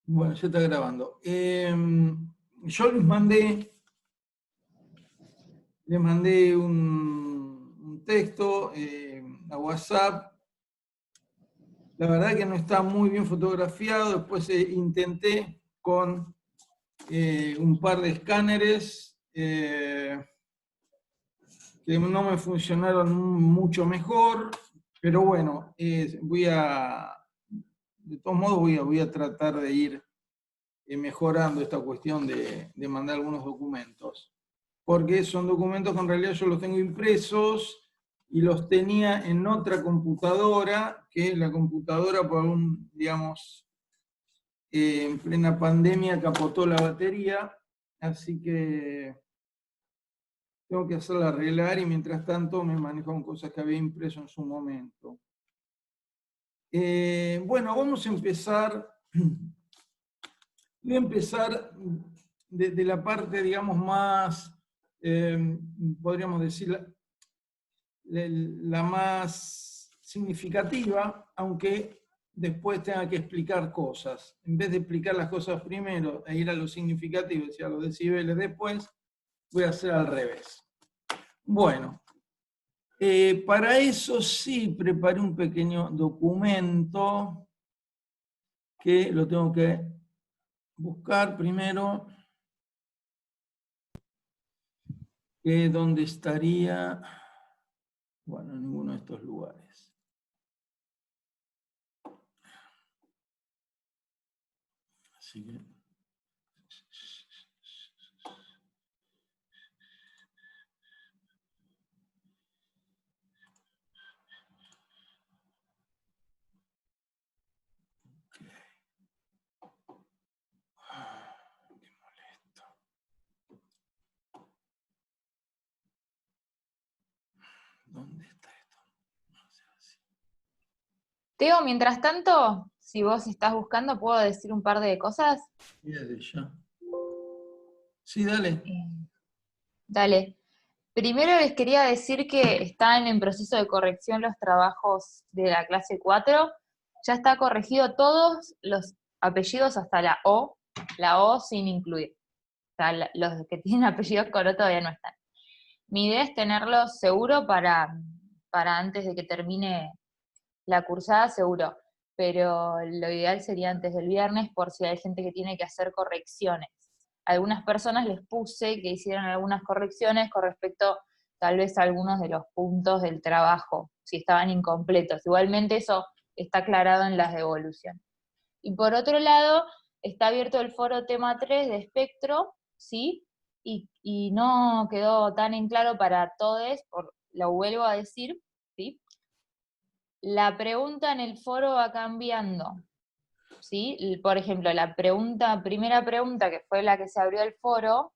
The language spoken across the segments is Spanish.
Bueno, ya está grabando. Yo les mandé un texto a WhatsApp. La verdad que no está muy bien fotografiado. Después intenté con un par de escáneres que no me funcionaron mucho mejor. Pero bueno, de todos modos voy a tratar de ir mejorando esta cuestión de mandar algunos documentos, porque son documentos que en realidad yo los tengo impresos y los tenía en otra computadora, que la computadora por digamos, en plena pandemia capotó la batería, así que tengo que hacerla arreglar y mientras tanto me manejo con cosas que había impreso en su momento. Bueno, vamos a empezar. Voy a empezar de la parte, digamos, más, podríamos decir, la más significativa, aunque después tenga que explicar cosas. En vez de explicar las cosas primero e ir a lo significativo, es decir, a los decibeles después, voy a hacer al revés. Bueno, para eso sí preparé un pequeño documento que lo tengo que buscar primero. ¿Dónde estaría? Bueno, en ninguno de estos lugares. Así que... Qué molesto. ¿Dónde está esto? No sé así. Teo, mientras tanto, si vos estás buscando, ¿puedo decir un par de cosas? Y desde ya. Sí, dale. Dale. Primero les quería decir que están en proceso de corrección los trabajos de la clase 4. Ya está corregido todos los apellidos hasta la O sin incluir. O sea, los que tienen apellidos con O todavía no están. Mi idea es tenerlos seguro para antes de que termine la cursada, seguro. Pero lo ideal sería antes del viernes por si hay gente que tiene que hacer correcciones. A algunas personas les puse que hicieran algunas correcciones con respecto tal vez a algunos de los puntos del trabajo, si estaban incompletos. Igualmente eso está aclarado en las devoluciones. Y por otro lado, está abierto el foro tema 3 de espectro, ¿sí? Y no quedó tan en claro para todos, lo vuelvo a decir, ¿sí? La pregunta en el foro va cambiando, ¿sí? Por ejemplo, primera pregunta, que fue la que se abrió el foro,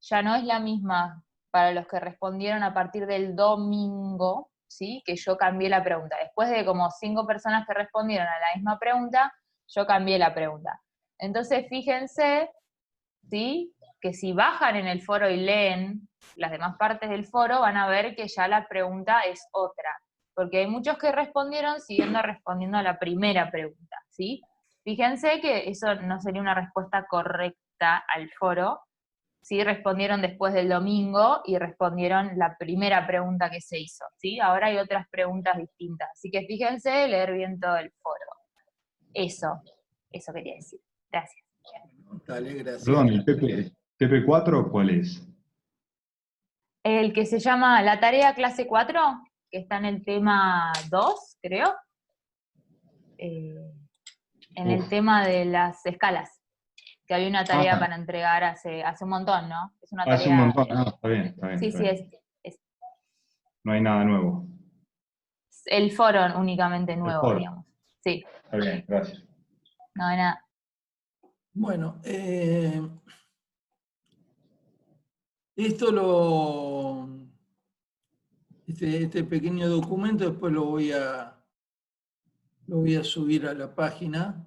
ya no es la misma para los que respondieron a partir del domingo, ¿sí? Que yo cambié la pregunta. Después de como 5 personas que respondieron a la misma pregunta, yo cambié la pregunta. Entonces, fíjense, ¿sí? Que si bajan en el foro y leen las demás partes del foro, van a ver que ya la pregunta es otra. Porque hay muchos que respondieron siguiendo respondiendo a la primera pregunta, ¿sí? Fíjense que eso no sería una respuesta correcta al foro, ¿sí? Respondieron después del domingo y respondieron la primera pregunta que se hizo, ¿sí? Ahora hay otras preguntas distintas. Así que fíjense, leer bien todo el foro. Eso quería decir. Gracias. Dale, gracias. Perdón, ¿el TP4 cuál es? El que se llama La Tarea Clase 4, que está en el tema 2, creo, en el tema de las escalas, que había una tarea Ah, para entregar hace un montón, ¿no? Es una hace un tarea... montón. Ah, está bien, está bien, Sí, está sí, bien. es No hay nada nuevo. el foro únicamente El nuevo, foro. digamos. Sí, Está bien, gracias. no hay nada. Bueno, esto este pequeño documento después lo voy a subir a la página.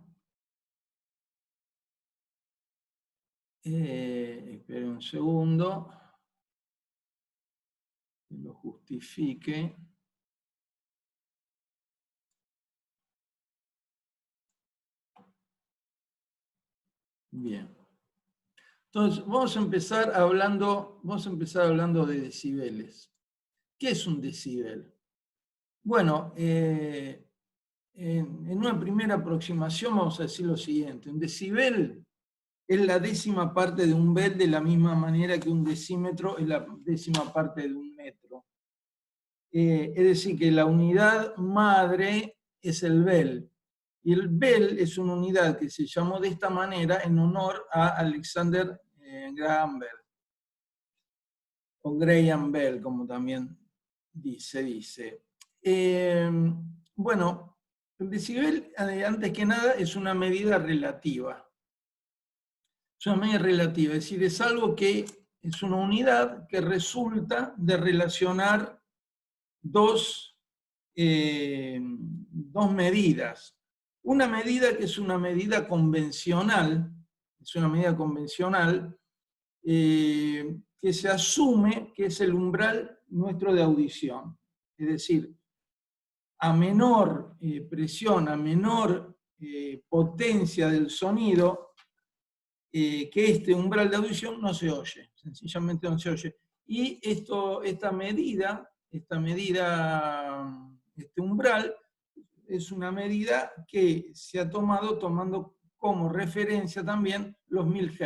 Espere un segundo. Que lo justifique. Bien. Entonces, vamos a empezar hablando de decibeles. ¿Qué es un decibel? Bueno, en una primera aproximación vamos a decir lo siguiente. Un decibel es la décima parte de un bel, de la misma manera que un decímetro es la décima parte de un metro. Es decir, que la unidad madre es el bel. Y el bel es una unidad que se llamó de esta manera en honor a Alexander Graham Bell, o Graham Bell, como también se dice. Bueno, el decibel, antes que nada, es una medida relativa. Es una medida relativa, es decir, es algo que es una unidad que resulta de relacionar dos medidas. Una medida que es una medida convencional, que se asume que es el umbral nuestro de audición. Es decir, a menor presión, a menor potencia del sonido, que este umbral de audición no se oye, sencillamente no se oye. Y este umbral, es una medida que se ha tomando como referencia también los 1000 Hz.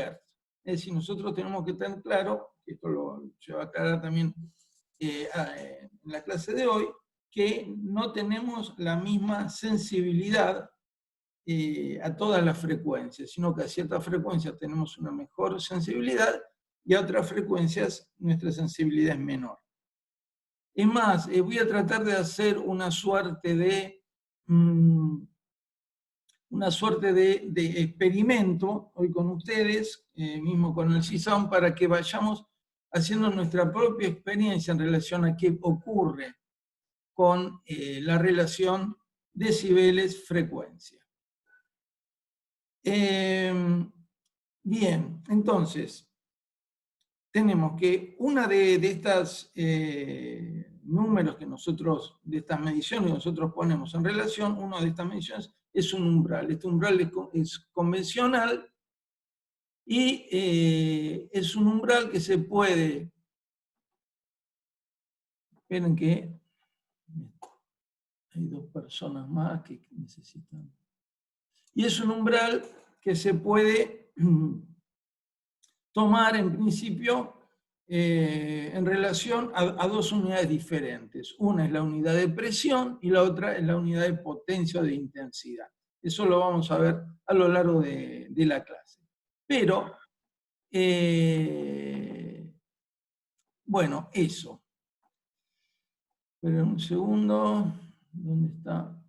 Es decir, nosotros tenemos que tener claro, esto se va a aclarar también en la clase de hoy, que no tenemos la misma sensibilidad a todas las frecuencias, sino que a ciertas frecuencias tenemos una mejor sensibilidad y a otras frecuencias nuestra sensibilidad es menor. Es más, voy a tratar de hacer una suerte de experimento hoy con ustedes, mismo con el CISAM, para que vayamos haciendo nuestra propia experiencia en relación a qué ocurre con la relación decibeles-frecuencia. Bien, entonces, tenemos que una de estas números que nosotros, de estas mediciones que nosotros ponemos en relación, una de estas mediciones es un umbral. Este umbral es convencional y es un umbral que se puede... Esperen que hay dos personas más que necesitan... Y es un umbral que se puede tomar en principio en relación a dos unidades diferentes. Una es la unidad de presión y la otra es la unidad de potencia o de intensidad. Eso lo vamos a ver a lo largo de la clase. Pero, bueno, eso. Esperen un segundo. ¿Dónde está?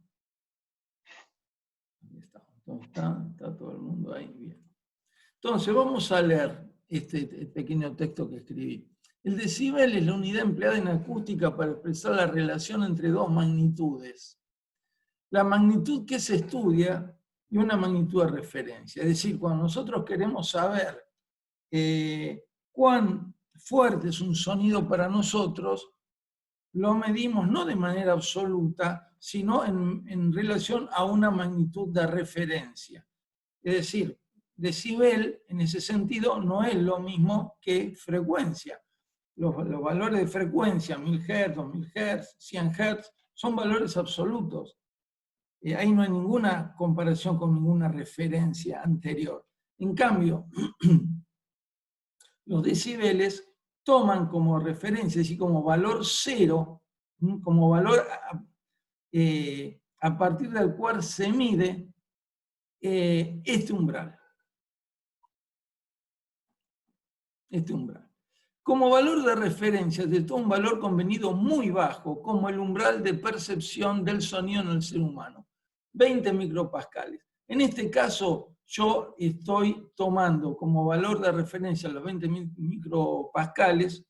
Está todo el mundo ahí. Bien. Entonces, vamos a leer este pequeño texto que escribí. El decibel es la unidad empleada en acústica para expresar la relación entre dos magnitudes. La magnitud que se estudia y una magnitud de referencia. Es decir, cuando nosotros queremos saber cuán fuerte es un sonido para nosotros, lo medimos no de manera absoluta, sino en relación a una magnitud de referencia. Es decir, decibel, en ese sentido, no es lo mismo que frecuencia. Los valores de frecuencia, 1000 Hz, 2000 Hz, 100 Hz, son valores absolutos. Ahí no hay ninguna comparación con ninguna referencia anterior. En cambio, los decibeles toman como referencia, es decir, como valor cero, como valor a partir del cual se mide este umbral. Como valor de referencia se toma un valor convenido muy bajo, como el umbral de percepción del sonido en el ser humano, 20 micropascales. En este caso, yo estoy tomando como valor de referencia los 20 micropascales,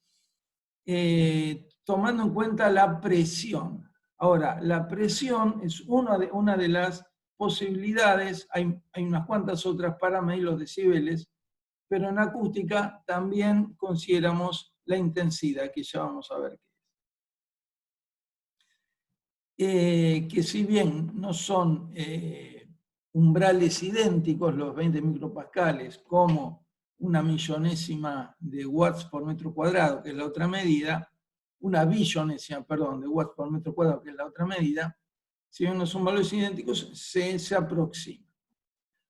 tomando en cuenta la presión. Ahora, la presión es una de las posibilidades, hay unas cuantas otras para medir los decibeles, pero en acústica también consideramos la intensidad, que ya vamos a ver qué es. Que si bien no son umbrales idénticos, los 20 micropascales, como una millonésima de watts por metro cuadrado, que es la otra medida, una billonésima, perdón, de watts por metro cuadrado, que es la otra medida, si bien no son valores idénticos, se aproximan.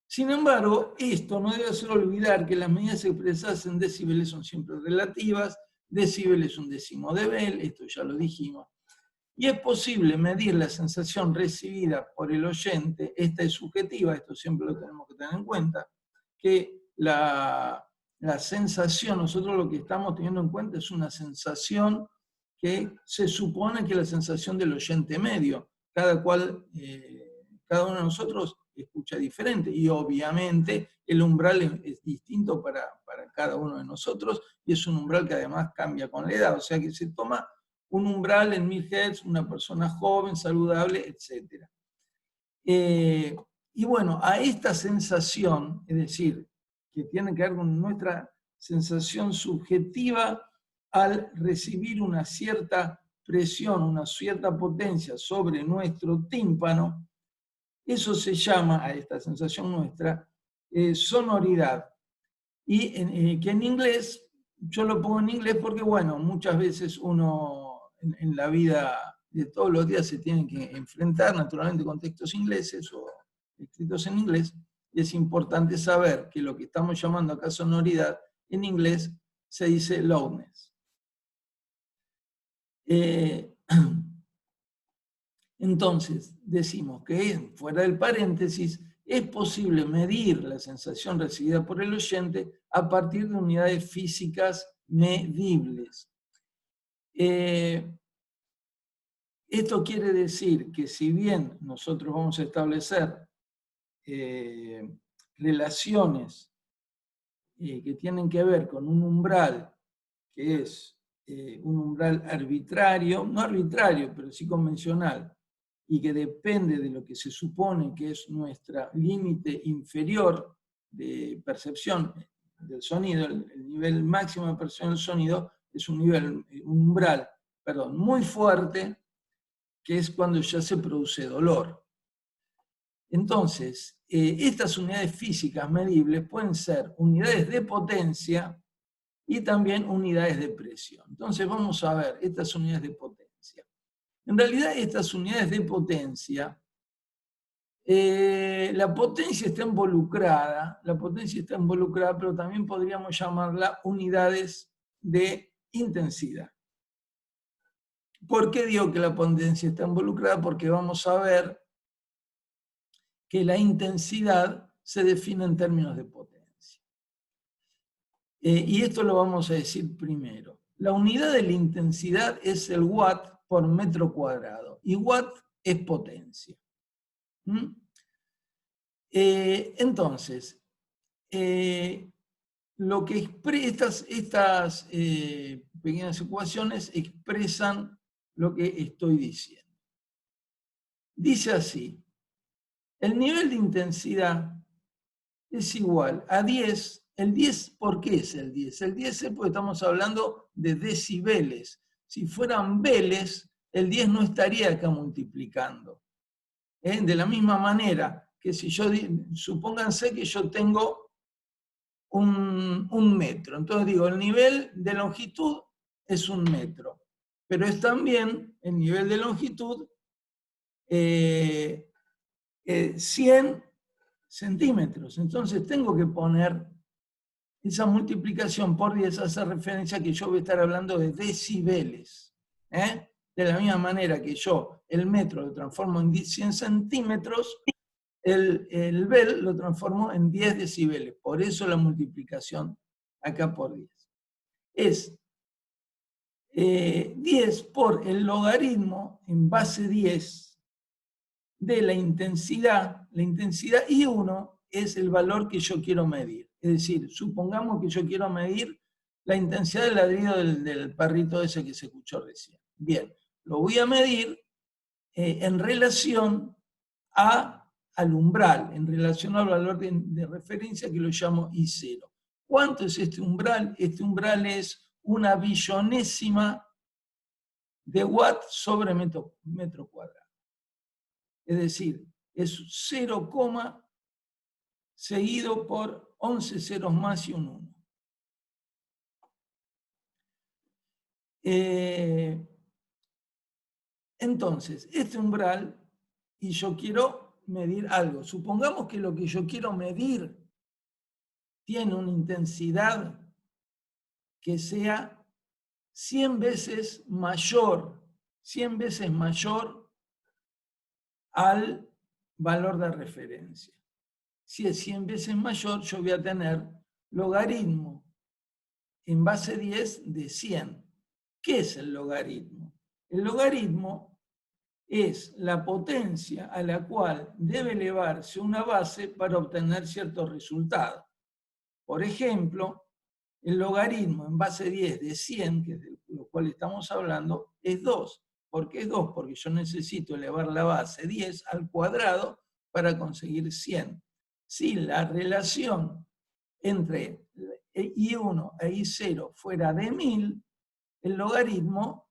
Sin embargo, esto no debe hacer olvidar que las medidas expresadas en decibeles son siempre relativas, decibel es un décimo de Bell, esto ya lo dijimos, y es posible medir la sensación recibida por el oyente, esta es subjetiva, esto siempre lo tenemos que tener en cuenta, que la sensación, nosotros lo que estamos teniendo en cuenta es una sensación que se supone que es la sensación del oyente medio, cada uno de nosotros escucha diferente, y obviamente el umbral es distinto para cada uno de nosotros, y es un umbral que además cambia con la edad, o sea que se toma un umbral en 1000 Hz, una persona joven, saludable, etc. Y bueno, a esta sensación, es decir, que tiene que ver con nuestra sensación subjetiva al recibir una cierta presión, una cierta potencia sobre nuestro tímpano, eso se llama, a esta sensación nuestra, sonoridad. Y que en inglés, yo lo pongo en inglés porque, bueno, muchas veces uno en la vida de todos los días se tiene que enfrentar naturalmente con textos ingleses o escritos en inglés, y es importante saber que lo que estamos llamando acá sonoridad, en inglés se dice loudness. Entonces, decimos que fuera del paréntesis, es posible medir la sensación recibida por el oyente a partir de unidades físicas medibles. Esto quiere decir que si bien nosotros vamos a establecer relaciones que tienen que ver con un umbral que es un umbral arbitrario, no arbitrario, pero sí convencional, y que depende de lo que se supone que es nuestro límite inferior de percepción del sonido, el nivel máximo de percepción del sonido es un umbral muy fuerte, que es cuando ya se produce dolor. Entonces, estas unidades físicas medibles pueden ser unidades de potencia y también unidades de presión. Entonces vamos a ver estas unidades de potencia. En realidad estas unidades de potencia, la potencia está involucrada, pero también podríamos llamarla unidades de intensidad. ¿Por qué digo que la potencia está involucrada? Porque vamos a ver que la intensidad se define en términos de potencia. Y esto lo vamos a decir primero. La unidad de la intensidad es el watt por metro cuadrado, y watt es potencia. Entonces, lo que estas pequeñas ecuaciones expresan lo que estoy diciendo. Dice así: el nivel de intensidad es igual a 10. El 10, ¿por qué es el 10? El 10 es porque estamos hablando de decibeles. Si fueran veles, el 10 no estaría acá multiplicando. De la misma manera que si yo, supónganse que yo tengo un metro. Entonces digo, el nivel de longitud es 1 metro. Pero es también el nivel de longitud 100 centímetros. Entonces tengo que poner esa multiplicación por 10, hace referencia a que yo voy a estar hablando de decibeles. De la misma manera que yo el metro lo transformo en 100 centímetros, el Bell lo transformo en 10 decibeles. Por eso la multiplicación acá por 10. Es 10 por el logaritmo en base 10 de la intensidad y 1 es el valor que yo quiero medir. Es decir, supongamos que yo quiero medir la intensidad del ladrido del perrito ese que se escuchó recién. Bien, lo voy a medir en relación al umbral, en relación al valor de referencia que lo llamo I0. ¿Cuánto es este umbral? Este umbral es una billonésima de watt sobre metro cuadrado. Es decir, es 0,000 seguido por 11 ceros más y un 1. Entonces, este umbral, y yo quiero medir algo. Supongamos que lo que yo quiero medir tiene una intensidad que sea 100 veces mayor al valor de referencia. Si es 100 veces mayor, yo voy a tener logaritmo en base 10 de 100. ¿Qué es el logaritmo? El logaritmo es la potencia a la cual debe elevarse una base para obtener cierto resultado. Por ejemplo, el logaritmo en base 10 de 100, que es de lo cual estamos hablando, es 2. ¿Por qué es 2? Porque yo necesito elevar la base 10 al cuadrado para conseguir 100. Si la relación entre I1 e I0 fuera de 1000, el logaritmo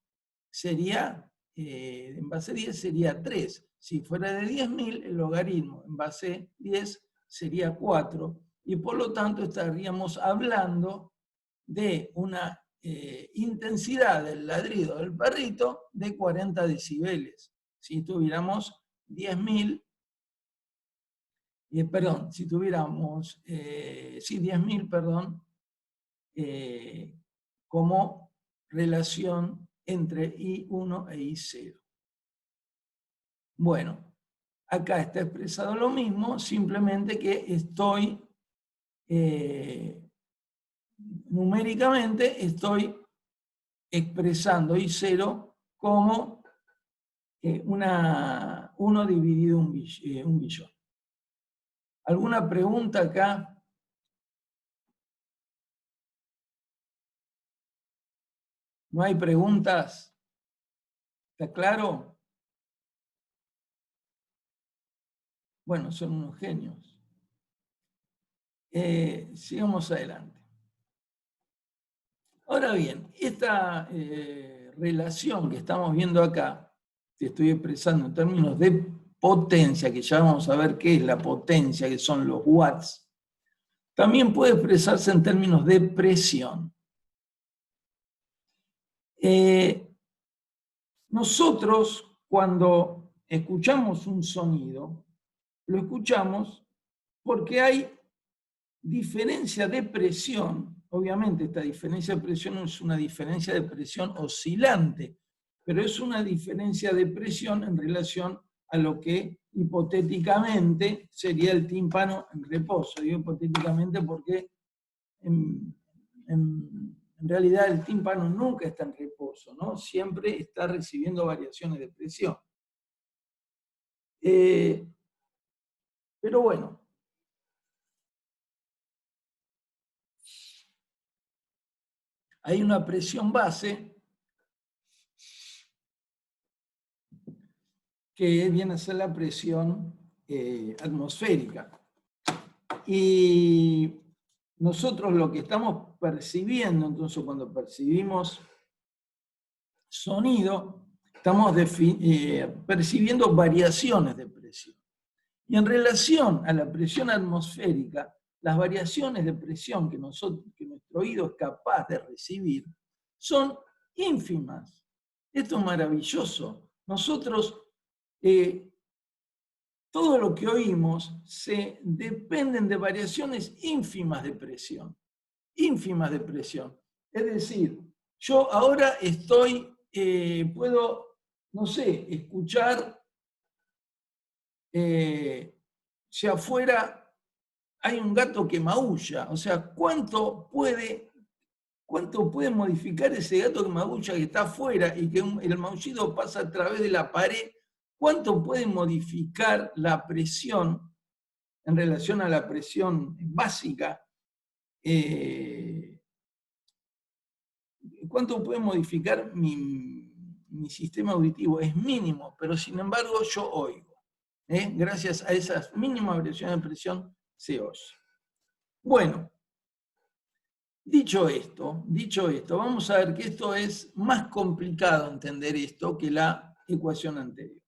sería, en base 10 sería 3. Si fuera de 10.000, el logaritmo en base 10 sería 4. Y por lo tanto estaríamos hablando de una intensidad del ladrido del perrito de 40 decibeles. Si tuviéramos 10.000, si tuviéramos 10.000, como relación entre I1 e I0. Bueno, acá está expresado lo mismo, simplemente que estoy, numéricamente, estoy expresando I0 como 1 dividido un billón. ¿Alguna pregunta acá? ¿No hay preguntas? ¿Está claro? Bueno, son unos genios. Sigamos adelante. Ahora bien, esta relación que estamos viendo acá, que estoy expresando en términos de potencia, que ya vamos a ver qué es la potencia, que son los watts, también puede expresarse en términos de presión. Nosotros, cuando escuchamos un sonido, lo escuchamos porque hay diferencia de presión. Obviamente esta diferencia de presión es una diferencia de presión oscilante, pero es una diferencia de presión en relación a lo que hipotéticamente sería el tímpano en reposo. Digo hipotéticamente porque en realidad el tímpano nunca está en reposo, ¿no? Siempre está recibiendo variaciones de presión. Pero bueno, hay una presión base que viene a ser la presión atmosférica. Y nosotros lo que estamos percibiendo, entonces cuando percibimos sonido, estamos percibiendo variaciones de presión. Y en relación a la presión atmosférica, las variaciones de presión que nuestro oído es capaz de recibir son ínfimas. Esto es maravilloso. Nosotros, todo lo que oímos dependen de variaciones ínfimas de presión. Ínfimas de presión. Es decir, yo ahora puedo, no sé, escuchar si afuera hay un gato que maulla. O sea, ¿cuánto puede modificar ese gato que maulla que está afuera y que el maullido pasa a través de la pared? ¿Cuánto puede modificar la presión en relación a la presión básica? ¿Cuánto puede modificar mi sistema auditivo? Es mínimo, pero sin embargo yo oigo. Gracias a esas mínimas variaciones de presión se oye. Bueno, dicho esto, vamos a ver que esto es más complicado entender esto que la ecuación anterior.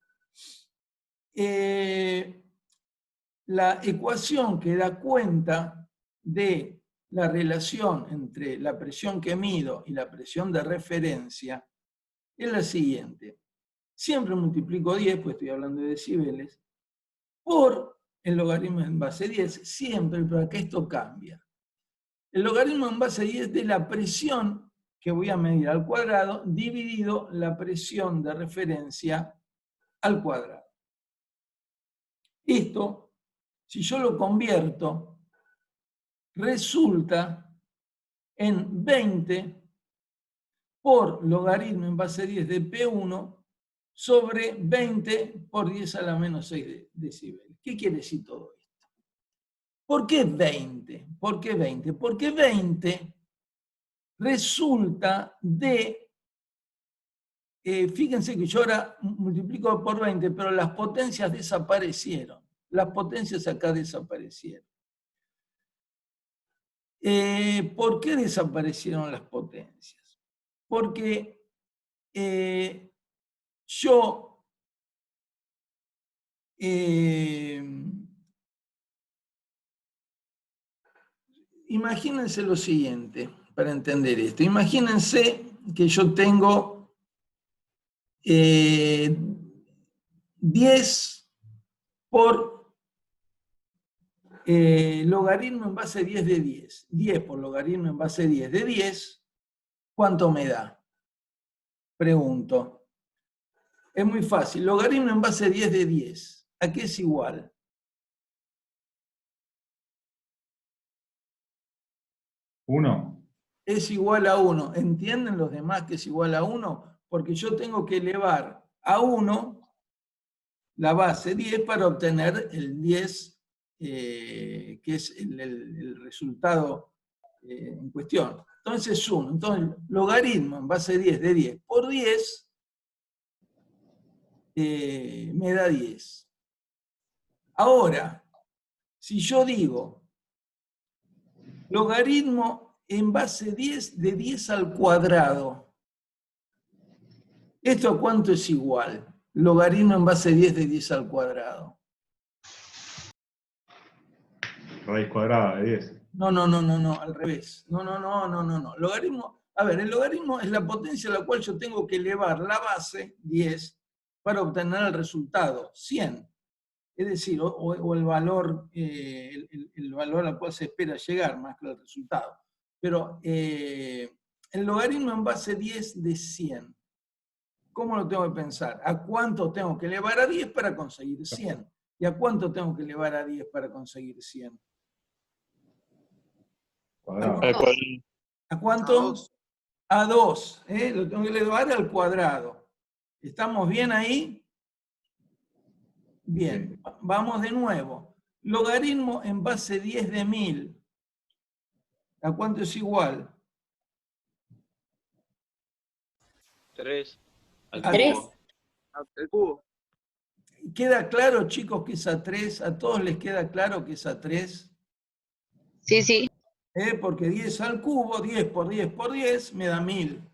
la ecuación que da cuenta de la relación entre la presión que mido y la presión de referencia es la siguiente. Siempre multiplico 10, pues estoy hablando de decibeles, por el logaritmo en base 10, siempre, pero acá esto cambia. El logaritmo en base 10 de la presión que voy a medir al cuadrado dividido la presión de referencia al cuadrado. Esto, si yo lo convierto, resulta en 20 por logaritmo en base 10 de P1 sobre 20 por 10 a la menos 6 decibeles. ¿Qué quiere decir todo esto? ¿Por qué 20? ¿Por qué 20? Porque 20 resulta de, fíjense que yo ahora multiplico por 20, pero las potencias desaparecieron. Las potencias acá desaparecieron. ¿Por qué desaparecieron las potencias? Porque yo imagínense lo siguiente, para entender esto. Imagínense que yo tengo 10 por logaritmo en base 10 de 10. 10 por logaritmo en base 10 de 10, ¿cuánto me da? Pregunto. Es muy fácil. Logaritmo en base 10 de 10. ¿A qué es igual? ¿1? Es igual a 1. ¿Entienden los demás que es igual a 1? Porque yo tengo que elevar a 1 la base 10 para obtener el 10, que es el resultado en cuestión. Entonces es 1. Entonces, logaritmo en base 10 de 10 por 10 me da 10. Ahora, si yo digo logaritmo en base 10 de 10 al cuadrado, ¿esto a cuánto es igual? Logaritmo en base 10 de 10 al cuadrado. Raíz cuadrada de 10. No, al revés. No. Logaritmo, a ver, el logaritmo es la potencia a la cual yo tengo que elevar la base, 10, para obtener el resultado, 100. Es decir, o el valor, el valor al cual se espera llegar, más que el resultado. Pero el logaritmo en base 10 de 100, ¿cómo lo tengo que pensar? ¿A cuánto tengo que elevar a 10 para conseguir 100? ¿Y a cuánto tengo que elevar a 10 para conseguir 100? Cuadrado. ¿A cuánto? A 2. Lo tengo que elevar al cuadrado. ¿Estamos bien ahí? Bien, vamos de nuevo. Logaritmo en base 10 de 1000. ¿A cuánto es igual? 3. A 3. El cubo. ¿Queda claro, chicos, que es a 3? ¿A todos les queda claro que es a 3? Sí, sí. Porque 10 al cubo, 10 por 10 por 10, me da 1000.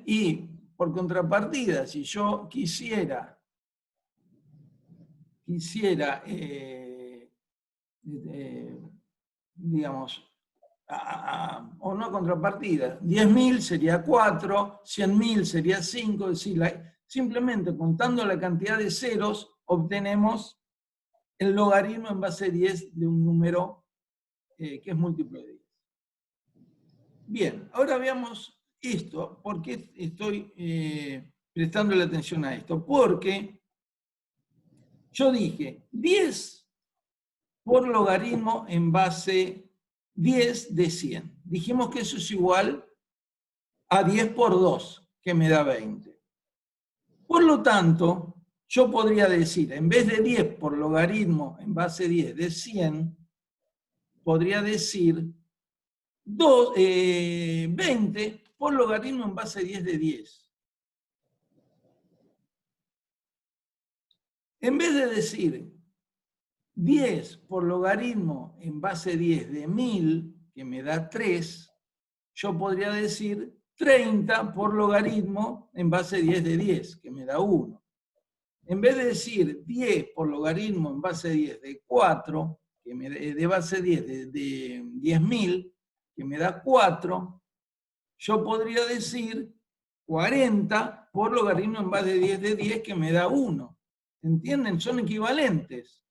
Y por contrapartida, si yo quisiera digamos, o no contrapartida, 10.000 sería 4, 100.000 sería 5, es decir, simplemente contando la cantidad de ceros, obtenemos el logaritmo en base 10 de un número que es múltiplo de 10. Bien, ahora veamos esto. ¿Por qué estoy prestando la atención a esto? Porque yo dije 10 por logaritmo en base 10 de 100. Dijimos que eso es igual a 10 por 2, que me da 20. Por lo tanto, yo podría decir, en vez de 10 por logaritmo en base 10 de 100, podría decir 20 por logaritmo en base 10 de 10. En vez de decir 10 por logaritmo en base 10 de 1000, que me da 3, yo podría decir 30 por logaritmo en base 10 de 10, que me da 1. en vez de decir 10 por logaritmo en base 10 de 4, de base 10 de 10.000, que me da 4, yo podría decir 40 por logaritmo en base 10 de 10, que me da 1. ¿Entienden? Son equivalentes.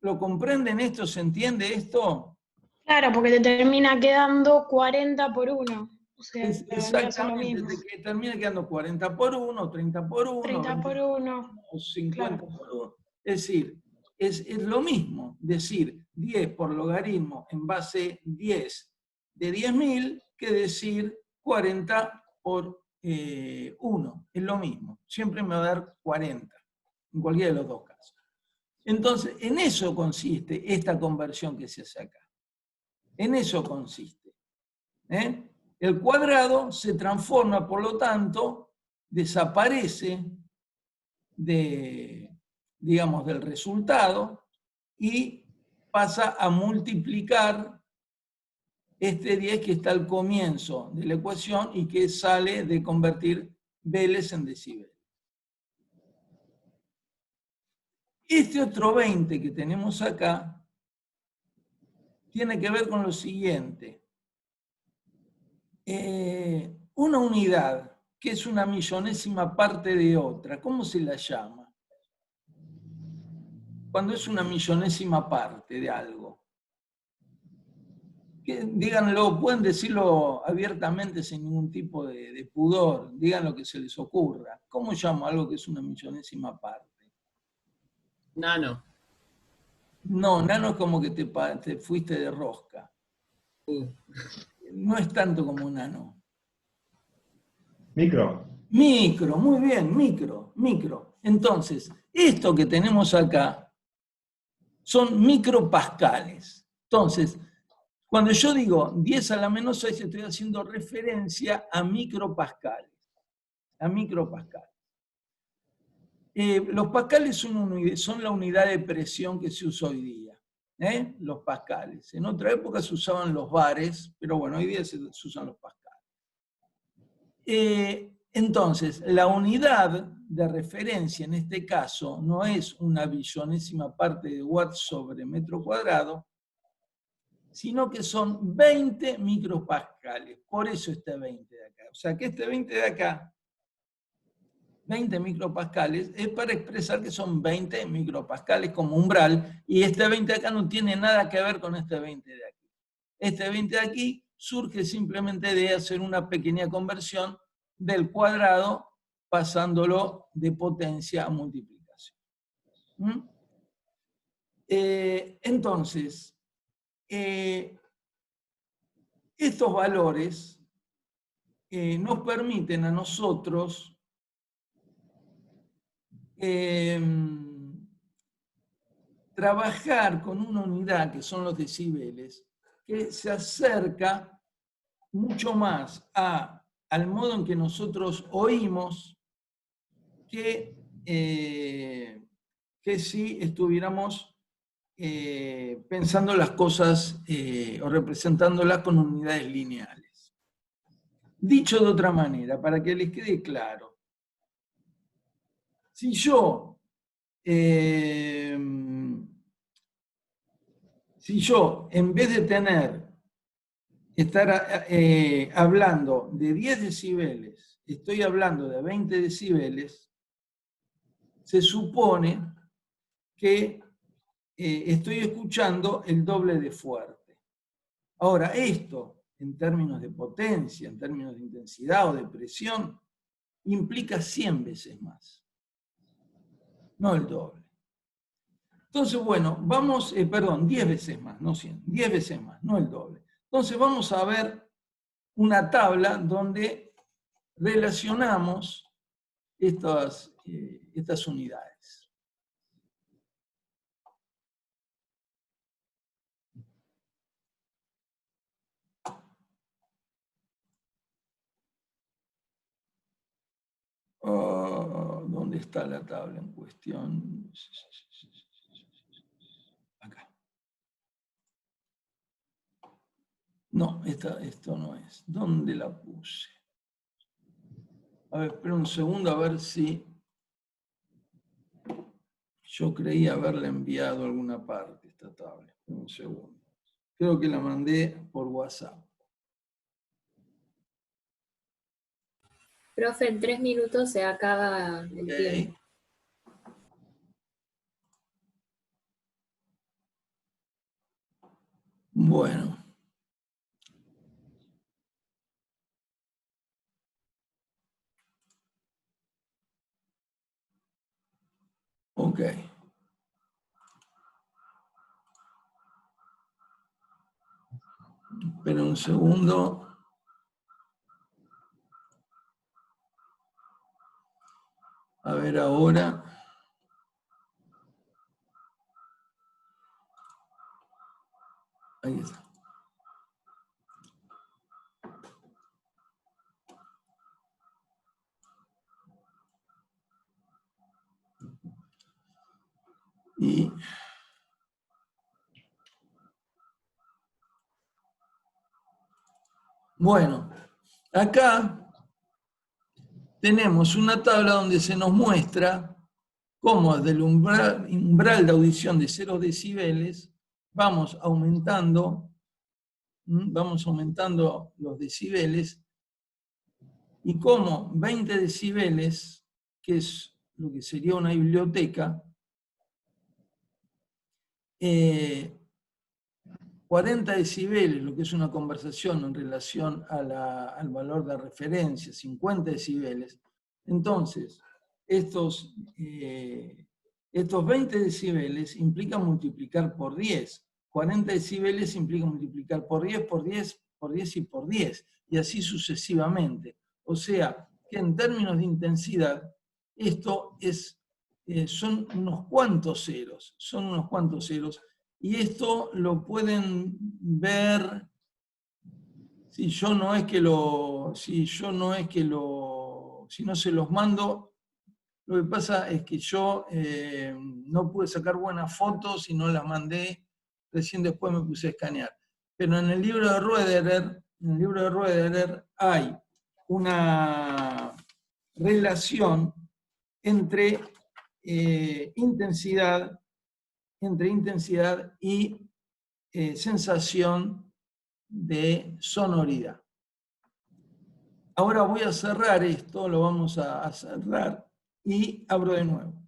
¿Lo comprenden esto? ¿Se entiende esto? Claro, porque te termina quedando 40 por 1. O sea, Exactamente, te termina quedando 40 por 1, 30 por 1, 30 por 1. o 50 Claro. por 1. Es decir, es lo mismo decir 10 por logaritmo en base 10 de 10.000 que decir 40 por 1. Es lo mismo. Siempre me va a dar 40, en cualquiera de los dos casos. Entonces, en eso consiste esta conversión que se hace acá. En eso consiste. El cuadrado se transforma, por lo tanto, desaparece digamos, del resultado y pasa a multiplicar este 10 que está al comienzo de la ecuación y que sale de convertir veles en decibeles. Este otro 20 que tenemos acá tiene que ver con lo siguiente. Una unidad que es una millonésima parte de otra, ¿cómo se la llama? Cuando es una millonésima parte de algo. Díganlo, pueden decirlo abiertamente sin ningún tipo de pudor, digan lo que se les ocurra. ¿Cómo llamo algo que es una millonésima parte? Nano. No, nano es como que te fuiste de rosca. No es tanto como un nano. Micro. Micro, muy bien, micro. Entonces, esto que tenemos acá son micropascales. Entonces, cuando yo digo 10 a la menos 6, estoy haciendo referencia a micropascales. Los pascales son la unidad de presión que se usa hoy día. Los pascales. En otra época se usaban los bares, pero bueno, hoy día se usan los pascales. Entonces, la unidad de referencia en este caso no es una billonésima parte de watts sobre metro cuadrado, sino que son 20 micropascales. Por eso este 20 de acá. O sea que este 20 de acá, 20 micropascales, es para expresar que son 20 micropascales como umbral, y este 20 de acá no tiene nada que ver con este 20 de aquí. Este 20 de aquí surge simplemente de hacer una pequeña conversión del cuadrado pasándolo de potencia a multiplicación. Entonces, estos valores nos permiten a nosotros trabajar con una unidad que son los decibeles, que se acerca mucho más al modo en que nosotros oímos que si estuviéramos pensando las cosas o representándolas con unidades lineales. Dicho de otra manera, para que les quede claro, si yo en vez de estar hablando de 10 decibeles, estoy hablando de 20 decibeles, se supone que estoy escuchando el doble de fuerte. Ahora, esto, en términos de potencia, en términos de intensidad o de presión, implica 100 veces más, no el doble. Entonces, bueno, vamos, 10 veces más, no 100, 10 veces más, no el doble. Entonces vamos a ver una tabla donde relacionamos estas unidades. ¿Dónde está la tabla en cuestión? Acá. No, esto no es. ¿Dónde la puse? A ver, espera un segundo a ver si yo creía haberle enviado a alguna parte esta tabla. Espera un segundo. Creo que la mandé por WhatsApp. Profe, en 3 minutos se acaba el Ok. tiempo. Bueno. Ok. Espera un segundo. A ver ahora. Ahí está. Y bueno, acá tenemos una tabla donde se nos muestra cómo desde el umbral de audición de 0 decibeles vamos aumentando los decibeles y cómo 20 decibeles, que es lo que sería una biblioteca, 40 decibeles, lo que es una conversación en relación al valor de referencia, 50 decibeles. Entonces, estos 20 decibeles implican multiplicar por 10. 40 decibeles implica multiplicar por 10, por 10, por 10 y por 10. Y así sucesivamente. O sea, que en términos de intensidad, esto son unos cuantos ceros. Son unos cuantos ceros. Y esto lo pueden ver, si no se los mando, lo que pasa es que yo no pude sacar buenas fotos y no las mandé, recién después me puse a escanear. Pero en el libro de Roederer, hay una relación entre intensidad y sensación de sonoridad. Ahora voy a cerrar esto, lo vamos a cerrar y abro de nuevo.